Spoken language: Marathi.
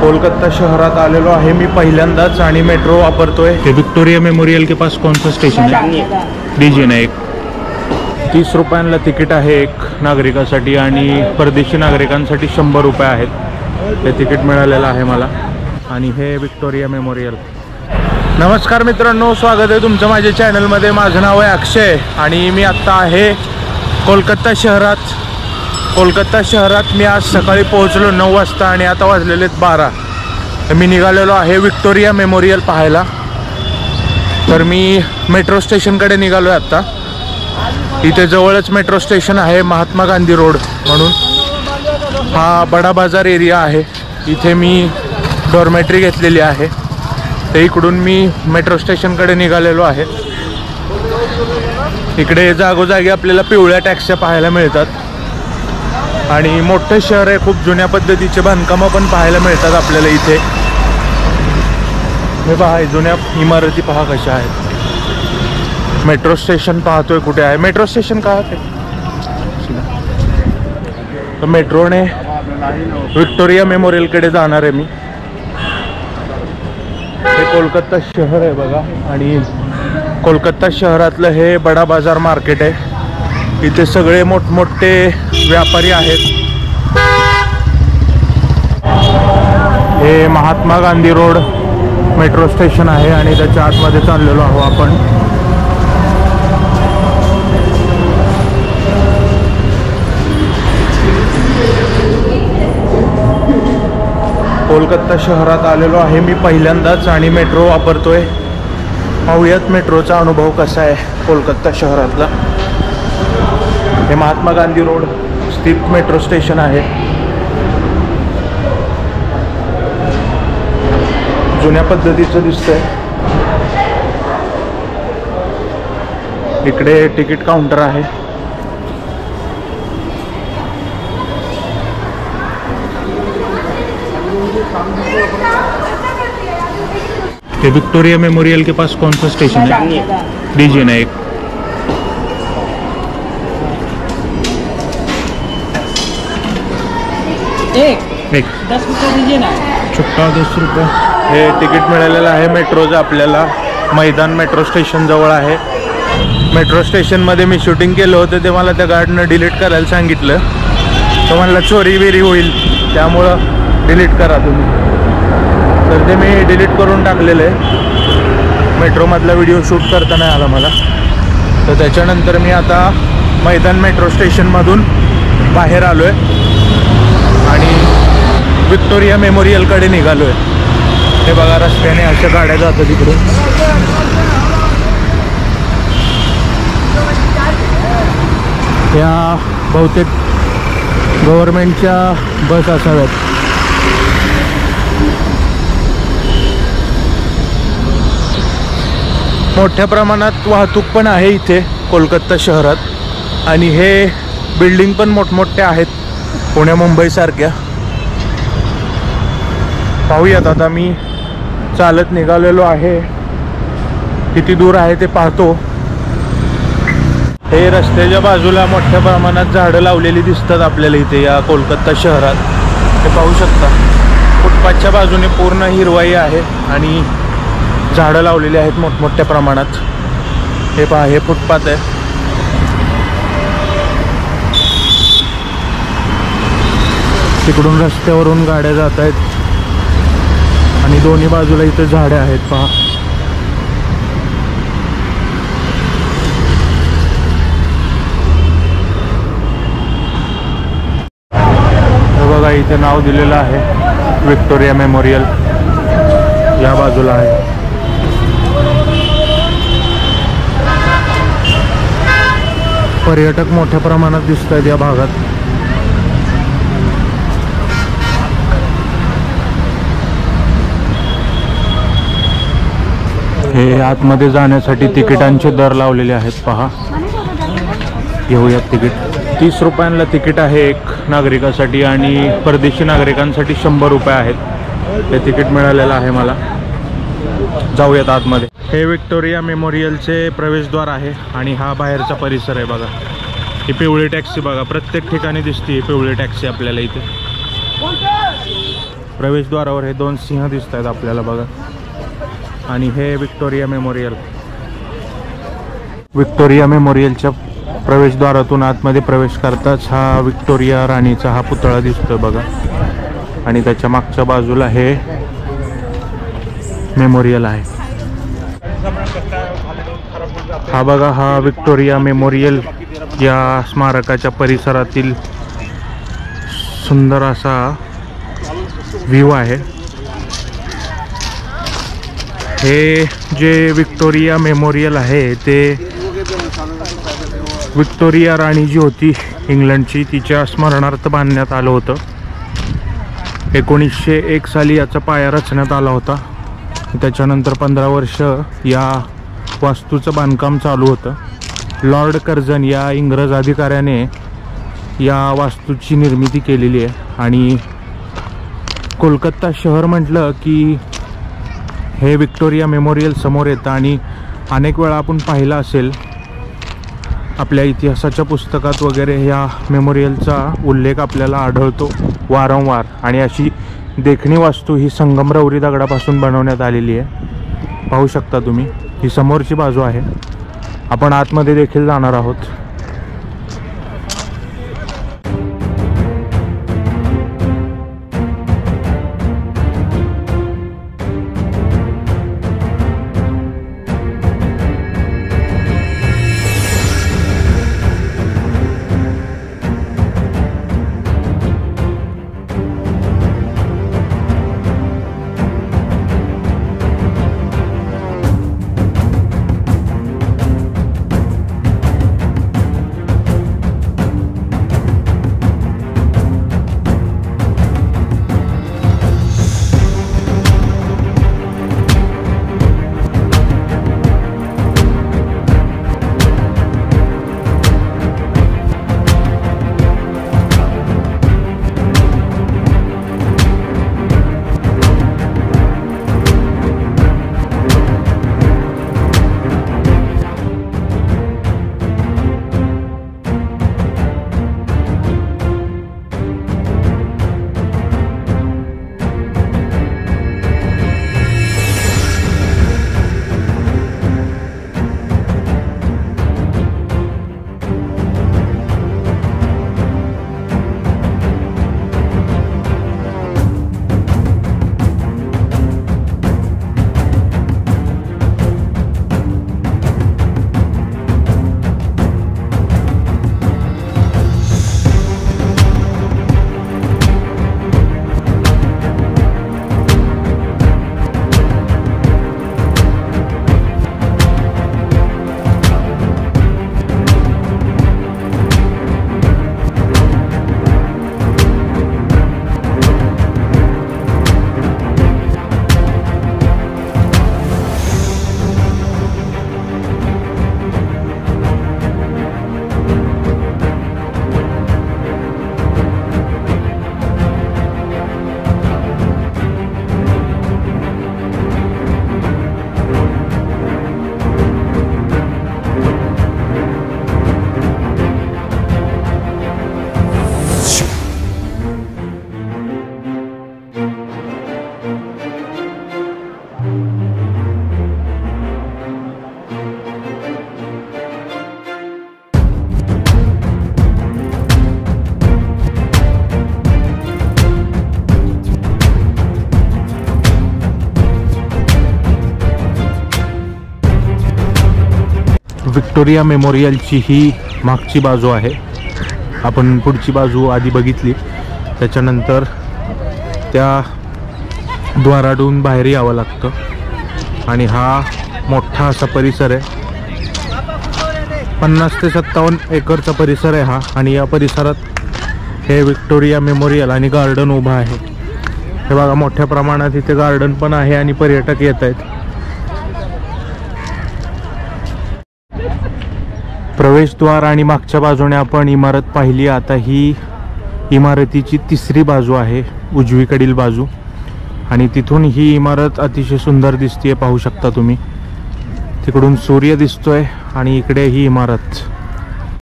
कोलकाता शहरात आलेलो आहे मी पहिल्यांदाच आणि मेट्रो वापरतोय। हे विक्टोरिया मेमोरियल के पास कौन सा स्टेशन है? डीजे ना एक 30 रुपयांना तिकीट आहे एक नागरिकासाठी आणि परदेशी नागरिकांसाठी 100 रुपये आहेत। हे तिकीट मिळालेलं आहे मला आणि हे विक्टोरिया मेमोरियल। नमस्कार मित्रांनो, स्वागत आहे तुमचं माझ्या चॅनलमध्ये। माझं नाव आहे अक्षय आणि मी आत्ता आहे कोलकाता शहरात। कोलकाता शहरात मी आज सकाळी पोहोचलो 9 वाजता आणि आता वाजलेले 12। मी निघालेलो आहे विक्टोरिया मेमोरियल पाहायला। तर मी मेट्रो स्टेशनकडे निघालो आहे आत्ता। इथे जवळच मेट्रो स्टेशन आहे महात्मा गांधी रोड म्हणून। हा बडा बाजार एरिया आहे। इथे मी डॉर्मेटरी घेतलेली आहे। ते इकडून मी मेट्रो स्टेशनकडे निघालेलो आहे। इकडे जागोजागी आपल्याला पिवळ्या टॅक्स्या पाहायला मिळतात आणि मोठे शहर आहे। खूप जुन्या पद्धतीचे बांधकामं पण पाहायला मिळतात आपल्याला इथे। मी पहा जुन्या इमारती पहा कशा आहेत। मेट्रो स्टेशन पाहतोय कुठे आहे। मेट्रो स्टेशन का आहे तर मेट्रोने विक्टोरिया मेमोरियलकडे जाणार आहे मी। हे कोलकाता शहर आहे बघा आणि कोलकाता शहरातलं हे बडा बाजार मार्केट आहे। इथे सगळे मोठमोठे व्यापारी आहेत। हे Mahatma Gandhi road metro station आहे आणि त्याच्या आतमध्ये चाललेलो आहोत आपण। कोलकाता शहरात आलेलो आहे मी पहिल्यांदाच आणि मेट्रो वापरतोय। पाहूयात मेट्रोचा अनुभव कसा आहे कोलकाता शहरातला। हे महात्मा गांधी रोड स्थित मेट्रो स्टेशन आहे। जुन्या पद्धतीचं दिसतंय। इकडे तिकीट काउंटर आहे। ये विक्टोरिया मेमोरियल के पास कौन सा स्टेशन है? डीजे ना एक एक 10 रुपये दीजिए ना। चुक्का 10 रुपये। हे तिकीट मिळालेलं आहे मेट्रोचं आपल्याला। मैदान मेट्रो स्टेशन जवळ आहे। मेट्रो स्टेशनमध्ये मी शूटिंग केलं होतं ते मला त्या गार्डनं डिलीट करायला सांगितलं। तो म्हणला चोरी बिरी होईल त्यामुळं डिलीट करा तुम्ही। तर ते मी डिलीट करून टाकलेलं आहे। मेट्रोमधला व्हिडिओ शूट करता नाही आला मला। तर त्याच्यानंतर मी आता मैदान मेट्रो स्टेशनमधून बाहेर आलो आहे आणि विक्टोरिया मेमोरियलकडे निघालो आहे। हे बघा रस्त्याने अशा गाड्या जातात तिकडे। या बहुतेक गव्हर्नमेंटच्या बस असाव्यात। मोठ्या प्रमाणात वाहतूक पण आहे इथे कोलकाता शहरात आणि हे बिल्डिंग पण मोठमोठ्या आहेत पुण्या मुंबई सारख्या। पाहूयात आता मी चालत निघालेलो आहे। किती दूर आहे ते पाहतो। हे रस्त्याच्या बाजूला मोठ्या प्रमाणात झाडं लावलेली दिसतात आपल्याला इथे या कोलकाता शहरात। हे पाहू शकता फुटपाथच्या बाजूने पूर्ण हिरवाई आहे आणि झाडं लावलेली आहेत मोठमोठ्या प्रमाणात। हे पहा हे फुटपाथ आहे। तिकडून रस्त्यावरून गाड्या जात आहेत आणि दोन्ही बाजूला इथे झाडे आहेत पहा। हे बघा इथे नाव दिलेलं आहे विक्टोरिया मेमोरियल। या बाजूला आहे। पर्यटक मोठ्या प्रमाणात दिसत आहेत या भागात। हे आतमध्ये जाण्यासाठी तिकिटांचे दर लावलेले आहेत पहा। घेऊयात तिकीट। 30 रुपयांना तिकीट आहे एक नागरिकासाठी आणि परदेशी नागरिकांसाठी 100 रुपये आहेत। हे तिकीट मिळालेलं आहे मला। जाऊयात आतमध्ये। हे विक्टोरिया मेमोरियलचे प्रवेशद्वार आहे आणि हा बाहेरचा परिसर आहे बघा। ही पिवळी टॅक्सी बघा प्रत्येक ठिकाणी दिसते। पिवळी टॅक्सी आपल्याला इथे प्रवेशद्वारावर हे 2 सिंह दिसत आहेत आपल्याला बघा. आणि हे विक्टोरिया मेमोरियल. विक्टोरिया मेमोरियलच्या प्रवेशद्वारातून आतमध्ये प्रवेश करताच हा विक्टोरिया राणीचा हा पुतळा दिसतोय बघा. आणि त्याच्या मागच्या बाजूला हे मेमोरियल आहे. हा बघा, हा विक्टोरिया मेमोरियल या स्मारकाच्या परिसरातील सुंदर असा व्ह्यू आहे. हे जे विक्टोरिया मेमोरियल आहे ते विक्टोरिया राणी जी होती इंग्लंडची, तिच्या स्मरणार्थ बांधण्यात आलं होतं. 1901 साली याचा पाया रचण्यात आला होता. त्याच्यानंतर 15 वर्ष या वास्तूचं बांधकाम चालू होतं. लॉर्ड कर्झन या इंग्रज अधिकाऱ्याने या वास्तूची निर्मिती केलेली आहे. आणि कोलकाता शहर म्हटलं की हे विक्टोरिया मेमोरियल समोर येतं. आणि अनेक वेळा आपण पाहिलं असेल आपल्या इतिहासाच्या पुस्तकात वगैरे या मेमोरियलचा उल्लेख आपल्याला आढळतो वारंवार. आणि अशी देखणी वास्तू ही संगमरवरी दगडापासून बनवण्यात आलेली आहे. पाहू शकता तुम्ही, ही समोरची बाजू आहे. आपण आतमध्ये देखील जाणार आहोत. विक्टोरिया मेमोरियलची ही मागची बाजू आहे. आपण पुढची बाजू आधी बघितली, त्याच्यानंतर त्या द्वारातून बाहेर यावं लागतं. आणि हा मोठा असा परिसर आहे. 50 ते 57 एकरचा परिसर आहे हा. आणि या परिसरात हे विक्टोरिया मेमोरियल आणि गार्डन उभं आहे. हे बघा, मोठ्या प्रमाणात इथे गार्डन पण आहे आणि पर्यटक येत आहेत. प्रवेशद्वार आणि मागच्या बाजूने आपण इमारत पाहिली. आता ही इमारतीची तिसरी बाजू आहे, उजवीकडील बाजू. आणि तिथून ही इमारत अतिशय सुंदर दिसते, पाहू शकता तुम्ही. तिकडून सूर्य दिसतोय आणि इकडे ही इमारत.